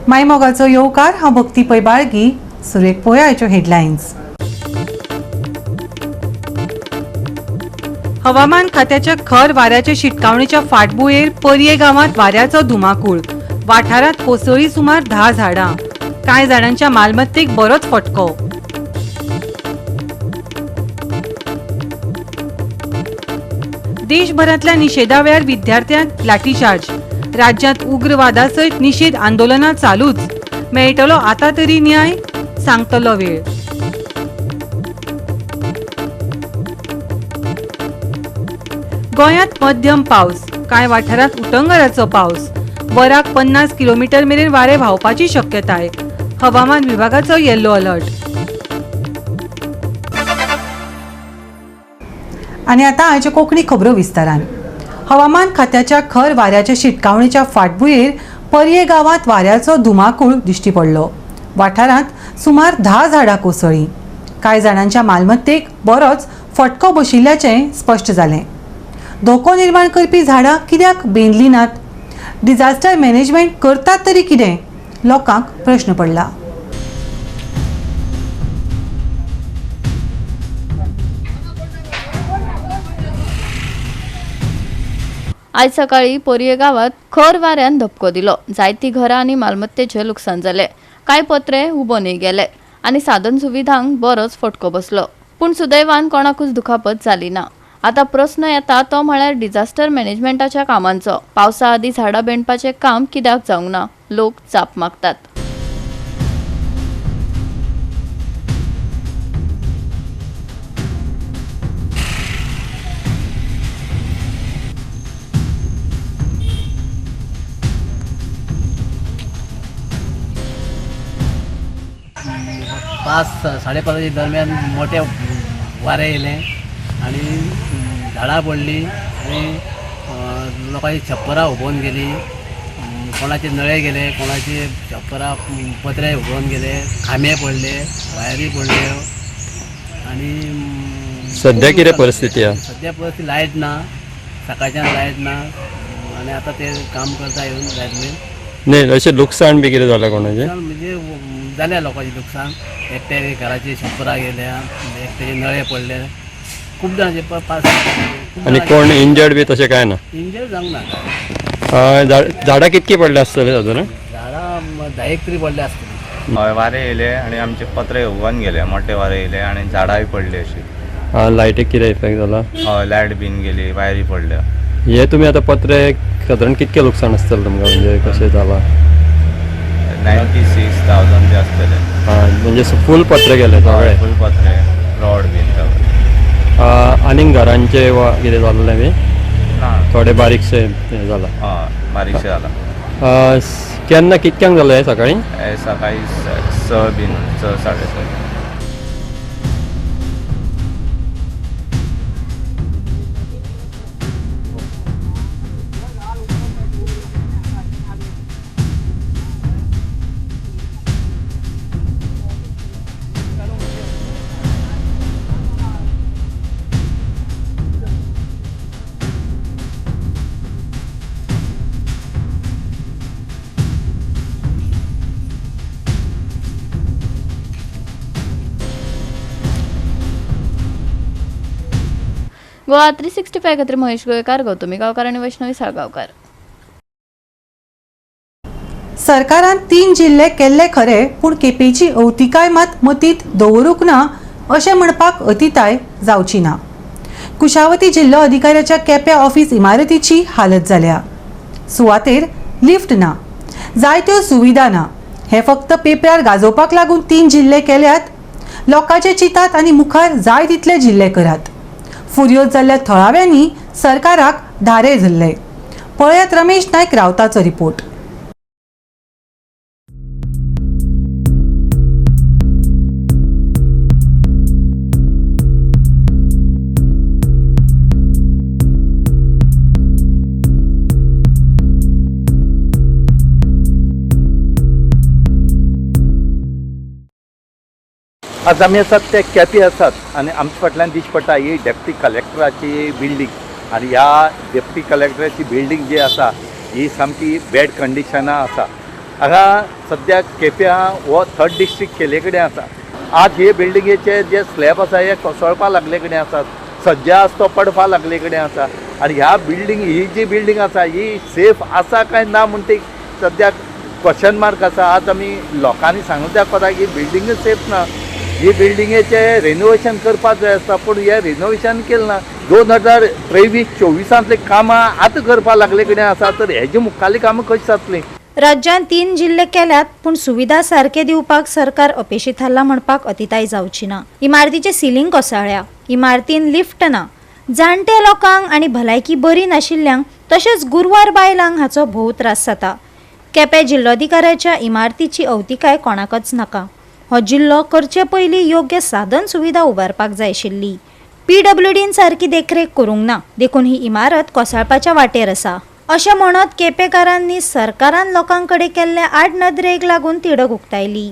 मायमोगाचो येवकार हांव भक्ती पै बाळगी. सुरेख पळोवया आयच्यो हेडलायन्स. हवामान खात्याच्या खर वाऱ्याच्या शिटकावणीच्या फाटभुंयेर पर्ये गांवांत वाऱ्याचो धुमाकूळ. वाठारांत कोसळ्ळी सुमार 10 झाडां. कांय जाणांच्या मालमत्तेक बरोच फटको. देशभरांतल्या निशेधा वेळार विद्यार्थ्यांक लाठीचार्ज. राज्यांत उग्रवादा सयत निशेध आंदोलनां चालूच. मेळटलो आतां तरी न्याय, सांगतलो वेळ. गोंयांत मध्यम पावस. कांय वाठारांत उटंगराचो पावस. वराक 50 किलोमीटर मेरेन वारे व्हांवपाची शक्यताय. हवामान विभागाचो येल्लो अलर्ट. आनी आतां आयच्यो कोंकणी खबरो विस्तारान. हवामान खात्याच्या खर वाऱ्याच्या शिटकावणीच्या फाटभुंयेर पर्ये गांवांत वाऱ्याचो धुमाकूळ दिश्टी पडलो. वाठारांत सुमार 10 झाडां कोसळ्ळीं. कांय जाणांच्या मालमत्तेक बरोच फटको बशिल्ल्याचें स्पश्ट जालें. धोको निर्माण करपी झाडां कित्याक बेंदलीं नात? डिझास्टर मॅनेजमेंट करतात तरी कितें? लोकांक प्रश्न पडला. आयज सकाळी पर्ये गांवांत खर वाऱ्यान धपको दिलो. जायतीं घरां आनी मालमत्तेचें लुकसाण जालें. कांय पत्रे हुबोनूय गेले आनी साधन सुविधांक बरोच फटको बसलो. पूण सुदैवान कोणाकूच दुखापत जाली ना. आतां प्रस्न येता तो म्हळ्यार डिझास्टर मॅनेजमेंटाच्या कामांचो. पावसा आदीं झाडां बेंडपाचें काम कित्याक जावंक ना? लोक जाप मागतात. पाच 5:30 दरम्यान मोठे वारे येले आणि झाडां पडली आणि लोकांची छप्परां हुबोवन गेली. कोणाचे नळे गेले, कोणाचे छप्परां पत्रे हुबोवन गेले, खांबे पडले, वायरी पडल्यो. आणि सध्या कितें परिस्थिती आहा? सध्या परिस्थिती लायट ना, सकाळच्यान लायट ना आणि आता ते काम करता येवन लायटले. न्ही अशें लुकसाण बी कितें जालें कोणाचें? म्हणजे जाल्या लोकांचे लुकसाण. एकट्या घराचे छप्परां गेल्या, एकट्याचे नळे पडले, खूब जाणांचे 5. आनी कोण इंजर्ड बी तशें कांय ना? इंजर्ड जावंक ना. झाडां कितकी पडले आसतले सादारण? झाडां 10 तरी पडले आसतली. हय वारे येयले आनी आमचे पत्रे हुबोवन गेले. मोठे वारे येयले आनी झाडांय पडली अशी. लायटीक कितें इफेक्ट जाला? हय लायट बीन गेली, वायरी पडल्यो. हे तुमी आतां पत्रे सादारण कितके लुकसाण आसतलें तुमकां, म्हणजे कशें जाला? 96,000 बी आसतले. म्हणजे फूल पत्रे गेले सगळे? फूल पत्रे, रॉड बीन सगळे. आनीक घरांचे वा कितें जाल्लें बी? ना, थोडे बारीकशे हें जाला? हय बारीकशे जाला. केन्ना कितक्यांक जालें सकाळीं? सकाळी 6 बीन 6 6:30. गोवा 365 खातीर महेश गोयकार, गौतमी गांवकार आनी वैष्णवी साळगांवकार. सरकारान 3 जिल्हे केल्ले खरे, पूण केपेंची अवतिकाय मात मतींत दवरूंक ना अशें म्हणपाक अतिताय जावची ना. कुशावती जिल्लो अधिकाऱ्याच्या केपें ऑफिस इमारतीची हालत जाल्या. सुवातेर लिफ्ट ना, जायत्यो सुविधा ना. हे फक्त पेपरार गाजोवपाक लागून 3 जिल्हे केल्यात. लोकांचे चिंतात आनी मुखार जाय तितले जिल्हे करात. फुर्योज जाल्ल्या थळाव्यांनी सरकाराक धारे धरले. पळयात रमेश नायक रावताचो रिपोर्ट. आज आमी आसात ते केपें आसात आनी आमचे फाटल्यान दिश्टी पडटा ही डेप्टी कलेक्टराची बिल्डींग आनी ह्या डेप्टी कलेक्टराची बिल्डींग जी आसा ही सामकी बॅड कंडिशनां आसा. हांगा सद्या केप्यां हो 3rd डिस्ट्रिक्ट केले कडेन आसा. आज हे बिल्डिंगेचे जे स्लॅब आसा हे कोसळपा लागले कडेन आसात, सज्जा आसा तो पडपा लागले कडेन आसा. आनी ह्या बिल्डिंग ही जी बिल्डिंग आसा ही सेफ आसा काय ना म्हण ते सद्या क्वेश्चन मार्क आसा. आज आमी लोकांनी सांगूंक कोता की बिल्डिंग सेफ ना, ही बिल्डिंगेचे रेनोवेशन करपाक जाय आसता पूण हे रिनोवेशन केलें ना. 2023-24 कामां आतां करपा लागले कडेन आसा, तर हेजी मुखाल्ली कामां कशी जातलीं? राज्यात 3 जिल्हे केल्यात पूण सुविधा सारखे दिवपाक सरकार अपेशी थारला म्हणपाक अतिताय जावची ना. इमारतीचे सिलींग कोसळ्ळ्या, इमारतीन लिफ्ट ना, जाणटे लोकांक आनी भलायकी बरी नाशिल्ल्यांक तशेंच गुरवार बायलांक हाचो भोव त्रास जाता. केपें जिल्लोधिकाऱ्याच्या इमारतीची अवतिकाय कोणाकच नाका. हो जिल्लो करचे पयलीं योग्य साधन सुविधा उबारपाक जाय आशिल्ली. PWDन सारकी देखरेख करूंक ना, देखून ही इमारत कोसळपाच्या वाटेर आसा अशें म्हणत केपेकारांनी सरकारान लोकांकडे केल्ल्या आड नदरेक लागून तिडक उक्तायली.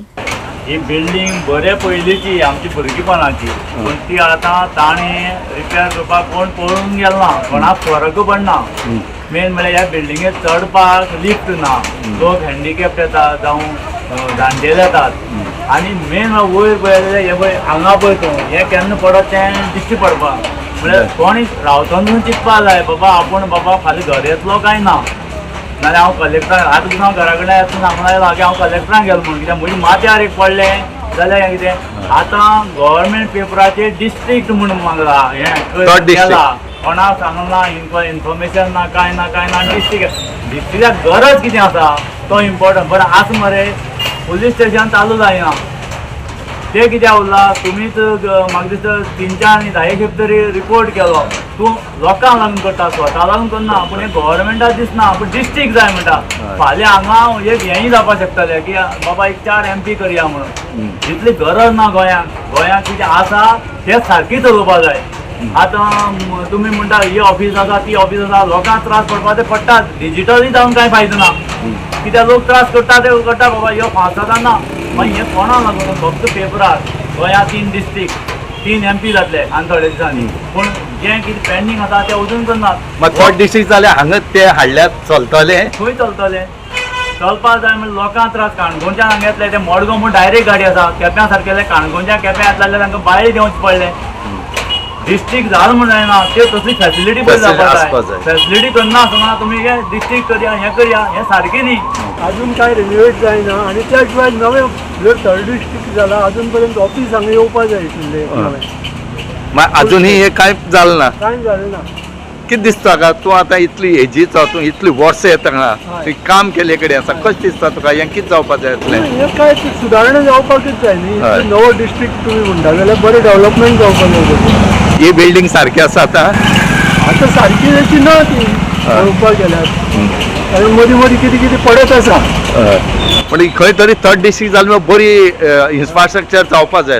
ही बिल्डिंग बरे पयलींची आमची भुरगेपणाची, पूण ती आतां ताणें रिपेर करपाक कोण पळोवंक गेलो ना, कोणाक फरक पडना. मेन म्हळ्यार ह्या बिल्डिंगेक चडपाक लिफ्ट ना, लोक हँडिकॅप्ड येतात जावं जाणटेले येतात. आनी मेन वयर पळयलें हे पळय हांगा पळय तूं हें केन्ना पडत तें दिश्टी पडपाक म्हळ्यार कोणी रावतना चिंतपा जाय बाबा आपूण बाबा फाल्यां घर येतलो काय ना. नाल्यार हांव कलेक्टर आतां सुद्दां हांव घरा कडेन येतना सांगूंक लागलो की हांव कलेक्टराक गेलो म्हणून, कित्याक म्हजी माथ्यार एक पडलें जाल्यार हें कितें आतां गव्हर्मेंट पेपराचेर डिस्ट्रिक्ट म्हणून मागला हें केला, कोणाक सांगना, इन्फॉर्मेशन ना काय ना डिस्ट्रिक्टाक गरज कितें आसा तो इम्पॉर्टंट. बरें आसा मरे पुलीस स्टेशन चालू जायना ते कित्याक उरला, तुमीच म्हाका दिसता 3-4 आनी 10 खेप तरी रिपोर्ट केलो. तूं लोकांक लागून करता, स्वता लागून करना, पूण हें गव्हर्मेंटाक दिसना, पूण डिस्ट्रिक्ट जाय म्हणटा. फाल्यां हांगा एक हेंय जावपाक शकतलें की बाबा एक 4 MP करया म्हणून. जितली गरज ना गोंयांत कितें आसा तें सारकी चलोवपा जाय. आतां तुमी म्हणटा ही ऑफीस आसा ती ऑफीस आसा, लोकांक त्रास पडपा ते पडटात. डिजिटली जावन कांय फायदो ना, कित्याक लोक त्रास करता ते करता बाबा ह्यो फास्ट जाता ना. मागीर हें कोणाक लागून फक्त पेपरार गोंयांत 3 डिस्ट्रिक्ट 3 MP जातले आनी थोड्या दिसांनी, पूण जें कितें पेंडींग आसा तें अजून करनात. मात 3rd डिस्ट्रिक्ट जाल्यार हांगा ते हाडल्यात चलतलें खंय चलतलें? चलपा जाय म्हणजे लोकांक त्रास. काणकोणच्यान हांगा येतले ते मडगांव म्हूण डायरेक्ट गाडी आसा, केप्यां सारकेले काणकोणच्या केप्यां येतले जाल्यार तांकां भायर देंवचें पडलें. डिस्ट्रिक्ट जालो म्हण जायना, ते तसली फॅसिलिटी पळय जावपाक जाय. फॅसिलिटी करना आसतना तुमी हे डिस्ट्रिक्ट करया हें करया हें सारकें न्ही. अजून काय रिनोवेट जायना आनी त्या शिवाय नवें 3rd डिस्ट्रिक्ट जाला, अजून पर्यंत ऑफीस हांगा येवपा जाय आशिल्लें. अजूनही हे कांय जालें ना. कांय जालें ना. कितें दिसता का तूं आतां इतली एजीचो, तूं इतली वर्सां येता हांगा, तुवें काम केले कडेन आसा, कशें दिसता तुका हें कितें जावपाक जाय आसलें? हें काय सुदारणा जावपाकच जाय न्ही. नवो डिस्ट्रिक्ट तुमी म्हणटा जाल्यार बरें डेव्हलपमेंट जावपाक जाय. ही बिल्डिंग सारकी आसा आतां सारकी अशी ना ती पळोवपाक गेल्यार, कारण मदीं कितें कितें पडत आसा. पण खंय तरी 3rd डिस्ट्रिक्ट जाल्यार बरी इन्फ्रास्ट्रक्चर जावपाक जाय.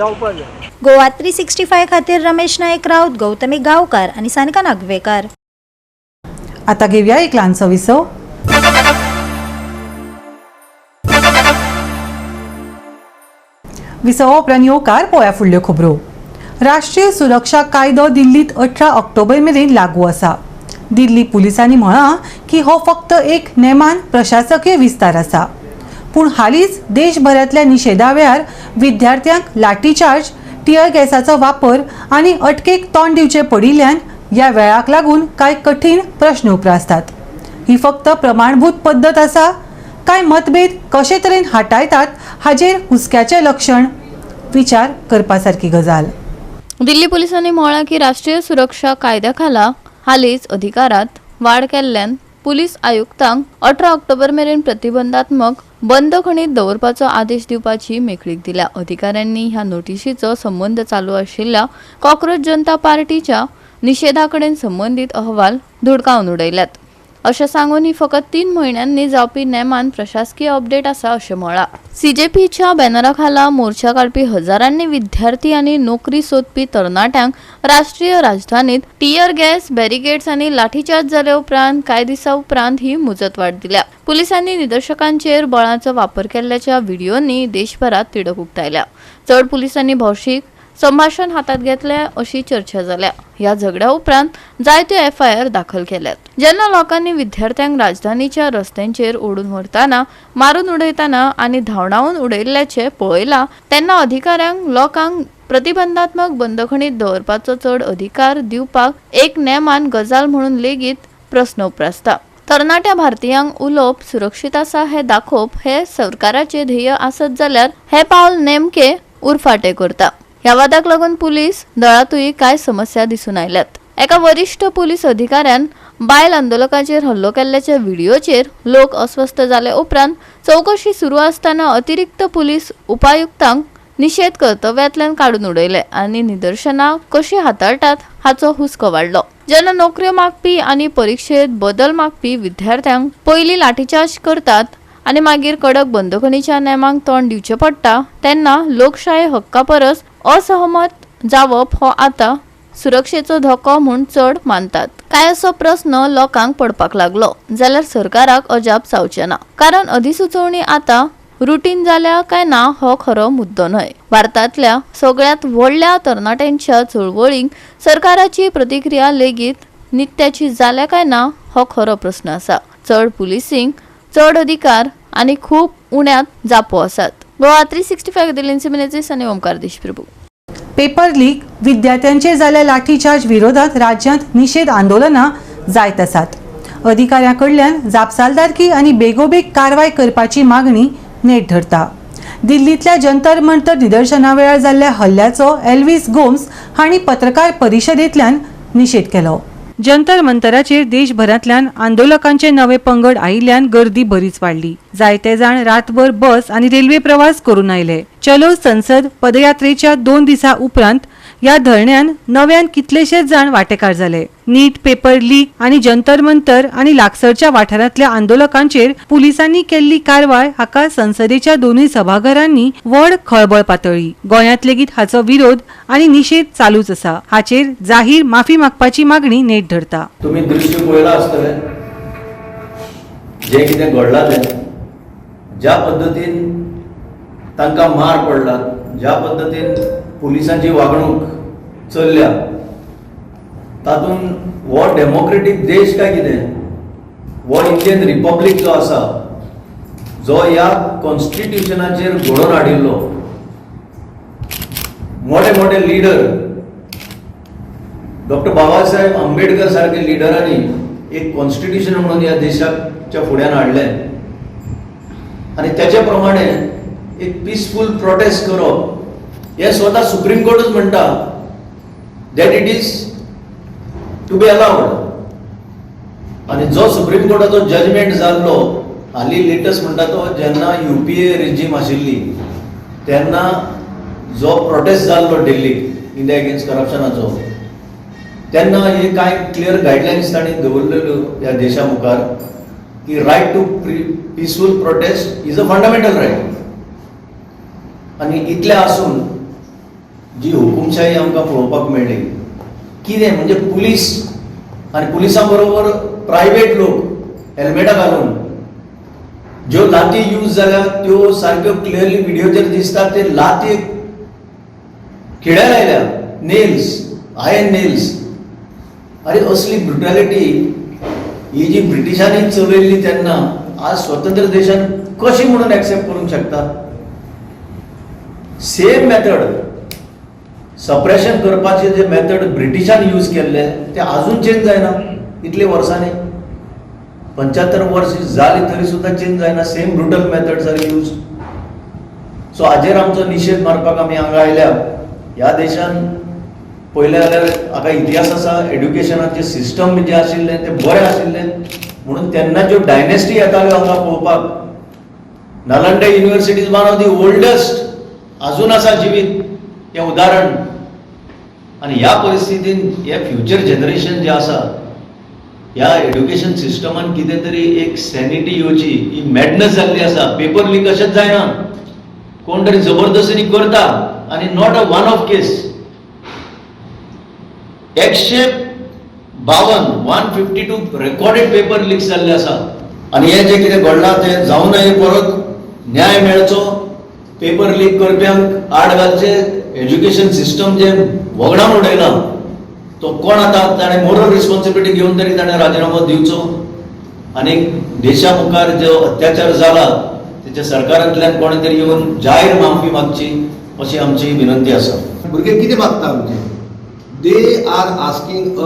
गोवा 365 खातीर रमेश नायक राऊत, गौतमी गांवकार आनी सानिका नागवेकर. आता घेऊया एक ल्हानसो विसव. विसव उपरांत येवकार पळोवया फुडल्यो खबरो. राष्ट्रीय सुरक्षा कायदो दिल्लीत 18 ऑक्टोबर मेरेन लागू आसा. दिल्ली पुलिसांनी म्हळां की हो फक्त एक नेमान प्रशासकीय विस्तार आसा. पूण हालींच देशभरांतल्या निशेधा वेळार विद्यार्थ्यांक लाठीचार्ज, टियर गॅसाचो वापर आनी अटकेक तोंड दिवचें पडिल्ल्यान ह्या वेळाक लागून कांय कठीण प्रश्न उप्रासतात. ही फक्त प्रमाणभूत पद्दत आसा काय मतभेद कशे तरेन हाताळटात हाचेर हुस्क्याचें लक्षण? विचार करपा सारकी गजाल. दिल्ली पुलिसांनी म्हळां की राष्ट्रीय सुरक्षा कायद्या खाला हालींच अधिकारांत वाड केल्ल्यान पुलीस आयुक्तांक 18 ऑक्टोबर मेरेन प्रतिबंधात्मक बंद खणीत दवरपाचो आदेश दिवपाची मेकळीक दिल्या. अधिकाऱ्यांनी ह्या नोटिशीचो संबंध चालू आशिल्ल्या कॉक्रोच जनता पार्टीच्या निषेधाकडेन संबंधित अहवाल धुडकावन उडयल्यात. अशें सांगून ही फकत 3 म्हयन्यांनी जावपी नेमान प्रशासकीय अपडेट आसा अशें म्हळां. CJPच्या बॅनरा खाला मोर्चा काडपी हजारांनी विद्यार्थी आनी नोकरी सोदपी तरणाट्यांक राष्ट्रीय राजधानीत टियर गॅस, बॅरिकेड्स आनी लाठीचार्ज जाले उपरांत कांय दिसा उपरांत ही मुजतवाड दिल्या. पुलिसांनी निदर्शकांचेर बळाचो वापर केल्ल्याच्या व्हिडिओनी देशभरात तिडक उक्तायल्या. चड पुलिसांनी भौशीक संभाषण हातात घेतले अशी चर्चा जाल्या. ह्या झगड्या उपरांत जायत्यो FIR दाखल केल्यात. जेन्ना लोकांनी विद्यार्थ्यांक राजधानीच्या रस्त्यांचेर ओडून व्हरताना, मारून उडयताना आणि धांवडावन उडयल्ल्याचे पळयला तेन्ना अधिकाऱ्यांक लोकांक प्रतिबंधात्मक बंदखणीत दवरपाचो चड अधिकार दिवपाक एक नेमान गजाल म्हणून लेगीत प्रस्न उपरासता. तरणाट्या भारतीयांक उलोवप सुरक्षीत आसा हे दाखोवप हे सरकाराचे ध्येय आसत जाल्यार हे पावल नेमके उरफाटे करता. ह्या वादाक लागून पुलीस दळातूय काय समस्या दिसून आयल्यात. एका वरिष्ठ पुलीस अधिकाऱ्यान बायल आंदोलकांचेर हल्लो केल्ल्याच्या व्हिडिओचेर लोक अस्वस्थ जाले उपरांत चौकशी सुरू असताना अतिरिक्त पुलीस उपायुक्तांक निषेध कर्तव्यातल्यान काडून उडयले आणि निदर्शनां कशी हाताळटात हाचो हुस्को वाडलो. जेन्ना नोकऱ्यो मागपी आणि परीक्षेत बदल मागपी विद्यार्थ्यांक पयली लाठीचार्ज करतात आणि मागीर कडक बंदखणीच्या नेमांक तोंड दिवचे पडटा तेन्ना लोकशाय हक्का परस असहमत जावप हो आता सुरक्षेचो धोको म्हूण चड मानतात. काय असो प्रस्न लोकांक पडपाक लागलो जाल्यार सरकाराक अजाप जावचें ना, कारण अधिसुचोवणी आता रुटीन जाल्या काय ना हो खरो मुद्दो न्हय. भारतांतल्या सगळ्यात व्हडल्या तरणाट्यांच्या चळवळींक सरकाराची प्रतिक्रिया लेगीत नित्याची जाल्या काय ना हो खरो प्रस्न आसा. चड पुलिसिंग, चड अधिकार आणि खूप उण्यात जापो आसात. गोवा 365 दिल्लींचे मिनेजीस आणि ओमकार देशप्रभू. पेपर लीक, विद्यार्थ्यांचेर जाल्ल्या लाठीचार्ज विरोधात राज्यांत निषेध आंदोलनां जायत आसात. अधिकाऱ्यांकडल्यान जापसालदारकी आनी बेगोबेग कारवाय करपाची मागणी नेट धरता. दिल्लीतल्या जंतर मंतर निदर्शना वेळार जाल्ल्या हल्ल्याचो एल्विस गोम्स हांणी पत्रकार परिशदेंतल्यान निषेध केलो. जंतर मंतराचेर देशभरांतल्यान आंदोलकांचे नवे पंगड आयिल्ल्यान गर्दी बरीच वाडली. जायते जाण रातभर बस आनी रेल्वे प्रवास करून आयले. चलो संसद पदयात्रेच्या 2 दिसां उपरांत या धरण्यान नव्यान कितलेशेच जाण वांटेकार जाले. नीट पेपर लीक आनी जंतर मंतर आनी लागसरच्या वाठारांतल्या आंदोलकांचेर पुलिसांनी केल्ली कारवाय हाका संसदेच्या दोनूय सभाघरांनी व्हड खळबळ पातळ्ळी. गोंयांत लेगीत हाचो विरोध आनी निषेध चालूच आसा. हाचेर जाहीर माफी मागपाची मागणी नेट धरता. तुम्ही दृश्य पळयलां आसतलें जें कितें घडलां तें, ज्या पद्दतीन तांकां मार पडला, ज्या पद्दतीन पुलिसांची वागणूक चल्ल्या, तातूंत हो डेमोक्रेटीक देश काय कितें, हो इंडियन रिपब्लीक जो आसा, जो ह्या कॉन्स्टिट्युशनाचेर घडोवन हाडिल्लो, मोठे मोठे लिडर, डॉक्टर बाबासाहेब आंबेडकर सारखे लिडरांनी एक कॉन्स्टिट्युशन म्हणून ह्या देशाच्या फुड्यान हाडलें आनी त्याचे प्रमाणे एक पीसफूल प्रोटेस्ट करप हे स्वता सुप्रीम कोर्टच म्हणटा that it is to be allowed. आणि जो सुप्रीम कोर्टाचो जजमेंट जाल्लो हाली लेटस्ट म्हणटा तो, जेन्ना UPA रेजीम आशिल्ली तेन्ना जो प्रोटेस्ट जाल्लो दिल्लीक इंडिया अगेन्स्ट करप्शनाचो, तेन्ना हे कांय क्लियर गायडलायन्स तांणी दवरलेल्यो ह्या देशा मुखार की right to peaceful protest is a fundamental right. आणि इतले आसून जी हुकुमशाही आमकां पळोवपाक मेळ्ळी, कितें म्हणजे पुलीस आनी पुलिसां बरोबर प्रायवेट लोक हेल्मेटां घालून ज्यो लाती यूज जाल्या त्यो सारक्यो क्लियरली व्हिडिओचेर दिसतात. ते लाती खिड्या लायल्या, नेल्स, आयर्न नेल्स. अरे असली ब्रुटॅलिटी ही जी ब्रिटिशांनी चलयल्ली तेन्ना आज स्वतंत्र देशान कशी म्हणून एक्सेप्ट करूंक शकता. सेम मेथड सप्रेशन करपाचे जे मेथड ब्रिटिशान यूज केल्ले ते अजून चेंज जायना. इतले वर्सांनी 75 वर्स जाली तरी सुद्धा चेंज जायना. Same brutal methods are use. So हाजेर आमचो निषेध मारपाक आमी हांगा आयल्या. ह्या देशान पयले जाल्यार हाका इतिहास आसा, एड्युकेशनाचे सिस्टम जे आशिल्ले ते बरें आशिल्ले म्हणून तेन्ना ज्यो डायनेस्टी येताल्यो हांगा पळोवपाक. Nalanda university is one of the oldest अजून आसा जिवीत हे उदाहरण. आणि ह्या परिस्थितीन हे फ्युचर जनरेशन जे आसा ह्या एड्युकेशन सिस्टमान कितें तरी एक सॅनिटी येवची, ही मॅडनस जाल्ली आसा. पेपर लीक अशेंच जायना, कोण तरी जबरदस्तीनी करता आणि not a one of case. 152 recorded paper leak जाल्ले आसा. आणि हे जे कितें घडलां तें जावं नये, परत न्याय मेळचो, पेपर लीक करप्यांक आड घालचे, एज्युकेशन सिस्टम जे वगडावन उडयला तो कोण आतां ताणें मोरल रिस्पॉन्सिबिलिटी घेवन तरी ताणें राजिनामो दिवचो आनी देशा मुखार जो अत्याचार जाला तेच्या सरकारांतल्यान कोणे तरी येवन जाहीर माफी मागची अशी आमची विनंती आसा. भुरगे कितें मागता आमचे? They are asking a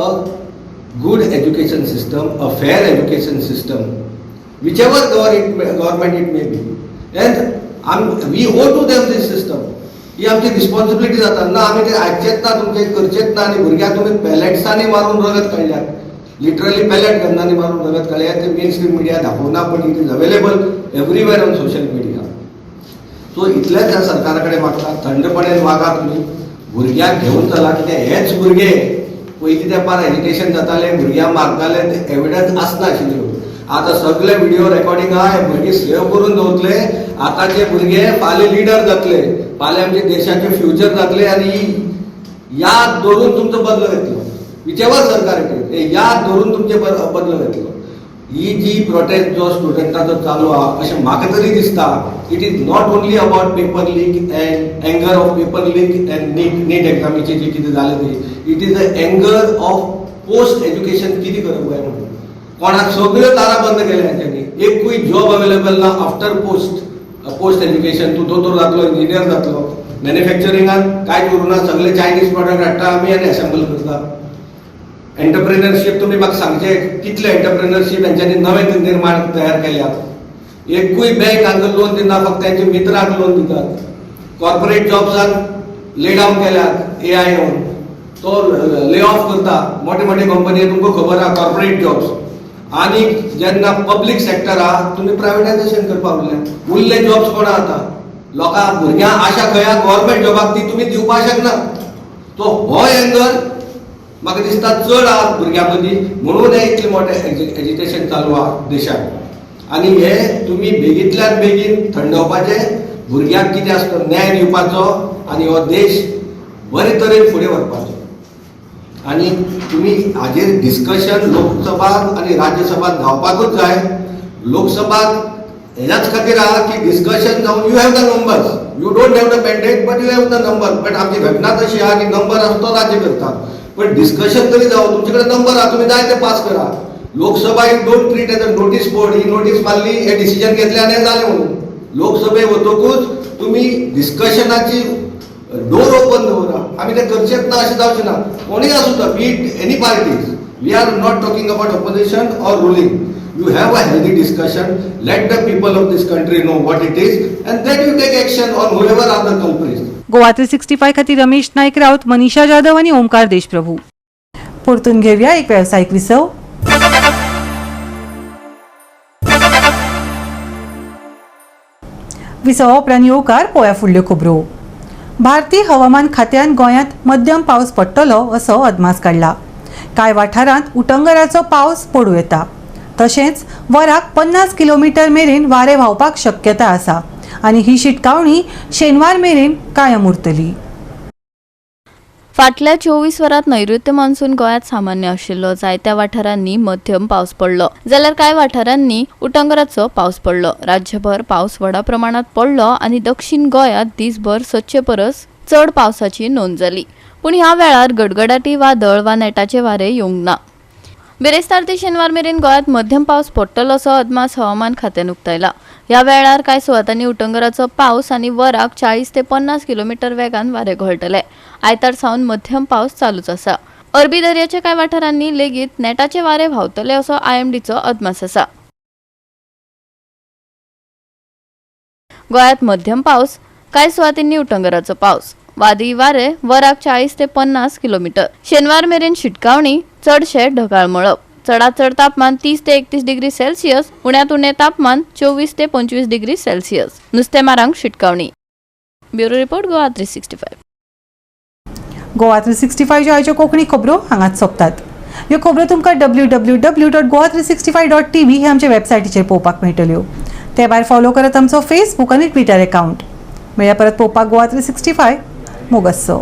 good education system, a fair education system, whichever government it may be, and we owe to them this system. ही आमची रिस्पॉन्सिबिलिटी जाता ना. आमी ते आयकचेच ना, तुमचे करचेच ना. आनी भुरग्यांक तुमी पॅलेट्सांनी मारून रगत काडल्यात, लिटरली पॅलेट गन्नांनी मारून रगत काडल्यात. ते मेन स्ट्रीम मिडिया दाखोवना, पण it is available everywhere on social media. So इतलेंच ह्या सरकारा कडेन मागता, थंडपणान वागा तुमी. भुरग्यांक घेवन चला, कित्याक हेच भुरगे पयलीं तेंपार एज्युकेशन जाताले, भुरग्यांक मारताले, ते एविडन्स आसनाशिल्ल्यो. आतां सगळे व्हिडिओ रेकॉर्डिंग हे भुरगे सेव करून दवरले. आतांचे भुरगे फाल्यां लिडर जातले, फाल्यां आमच्या देशाचे फ्युचर जातले आनी याद धरून तुमचो बदलो घेतलो. विचेवर सरकार याद धरून तुमचे बदलो घेतलो. ही जी प्रोटेस्ट जो स्टुडंटाचो चालू आहा अशें म्हाका तरी दिसता, it is not only about paper leak and anger of paper leak and NEET एग्जामीचे जे कितें जालें ते, it is a anger of post education कितें करप जाय म्हणून. कोणाक सगळ्यो तारा बंद केल्या हेंच्यांनी. एकूय जॉब अवेलेबल ना आफ्टर पोस्ट एज्युकेशन. तूं दोतोर जातलो, इंजिनियर जातलो, मॅन्युफॅक्चरिंगान कांयच उरूना, सगळे चायनीज प्रॉडक्ट हाडटा आमी आनी असेंबल करता. एंटरप्रेनरशीप तुमी म्हाका सांगचे कितले एंटरप्रेनरशीप हेंच्यांनी नवे निर्माण तयार केल्यात. एकूय बँक हांकां लोन दिना, फक्त तांचे मित्रांक लोन दितात. कॉर्पोरेट जॉब्सान ले डावन केल्यात AI येवन, तो ले ऑफ करता. मोठे मोठे कंपनी तुमकां खबर आहा कॉर्पोरेट जॉब्स. आनी जेन्ना पब्लीक सेक्टर आहा तुमी प्रायवेटायझेशन करपाक उरले जॉब्स कोणा आतां? लोकांक भुरग्यांक आशा खंय गव्हर्मेंट जॉबाक ती तुमी दिवपाक शकना. तो हो एंगर म्हाका दिसता चड आहा भुरग्यां मदीं, म्हणून हे इतलें मोठें एज्युकेशन चालू आहा देशांत. आनी हे तुमी बेगींतल्यान बेगीन थंडोवपाचें, भुरग्यांक कितें आसता न्याय दिवपाचो आनी हो देश बरे तरेन फुडें व्हरपाचो. आनी तुमी हाजेर डिस्कशन लोकसभात आनी राज्यसभात जावपाकूच जाय. लोकसभात हेच्याच खातीर आहा की डिस्कशन जावन you have the numbers, you don't have the mandate but you have the number. But आमची घटना तशी आहा की नंबर आसतो राज्य करता, पण डिस्कशन तरी जावं. तुमचे कडेन नंबर आहा, तुम्ही जाय ते पास करा. लोकसभा एक don't treat as a notice board. He notice मारली, हे डिसिजन घेतले आनी जालें म्हणून. लोकसभे वतकूच तुमी डिस्कशनाची डोर ओपन दवरा. आमी ते करचेच ना अशें जावचें ना. कोणीय आसूं, be it any parties. We are not talking about opposition or ruling. You have a healthy discussion. Let the people of this country know what it is, and then you take action on whoever are the culprits. Goa 365 खातीर रमेश नाईक राऊत, मनीषा जाधव आणि ओमकार देशप्रभू. परतून घेऊया एक व्यावसायिक विसव. विसवा उपरांत येवकार पळोवया फुडल्यो खबरो. भारतीय हवामान खात्यान गोंयांत मध्यम पावस पडटलो असो अदमास काडला. कांय वाठारांत उटंगराचो पावस पडूं येता. तशेंच वराक 50 किलोमीटर मेरेन वारे व्हांवपाक शक्यता आसा आनी ही शिटकावणी शेनवार मेरेन कायम उरतली. फाटल्या 24 वरांत नैऋत्य मान्सून गोंयांत सामान्य आशिल्लो. जायत्या वाठारांनी मध्यम पावस पडलो, जाल्यार कांय वाठारांनी उटंगराचो पावस पडलो. राज्यभर पावस व्हडा प्रमाणात पडलो आनी दक्षिण गोंयांत दिसभर सदचे परस चड पावसाची नोंद जाली. पूण ह्या वेळार गडगडाटी वादळ वा नेटाचे वारे येवंक ना. बिरेस्तार ते शेनवार मेरेन गोंयांत मध्यम पावस पडटलो असो अदमास हवामान खात्यान उक्तायला. ह्या वेळार कांय सुवातांनी उटंगराचो पावस आनी वराक 40 ते 50 किलोमीटर वेगान वारे घोळटले. आयतार सावन मध्यम पावस चालूच आसा. अरबी दर्याच्या कांय वाठारांनी लेगीत नेटाचे वारे व्हांवतले असो IMDचो अदमास आसा. गोंयांत मध्यम पावस, कांय सुवातींनी उटंगराचो पावस. वादळी वारे वराक 40 ते 50 किलोमीटर. शेनवार मेरेन शिटकावणी, चडशे ढगाळ मळब. चडांत चड तापमान 30 ते 31 डिग्री सेल्सियस, उण्यांत उणें तापमान 24 ते 25 डिग्री सेल्सियस. नुस्तेमारांक शिटकावणी. Bureau report Goa 365. गोवा 365 च्यो आयच्यो कोंकणी खबरो हांगाच सोंपतात. ह्यो खबरो तुमकां www.goa365.tv हे आमचे वेबसायटीचेर पळोवपाक मेळटल्यो. ते भायर फॉलो करात आमचो फेसबूक आनी ट्विटर अकाउंट. मेळया परत पळोवपाक गोवा 365. मोगस्सो.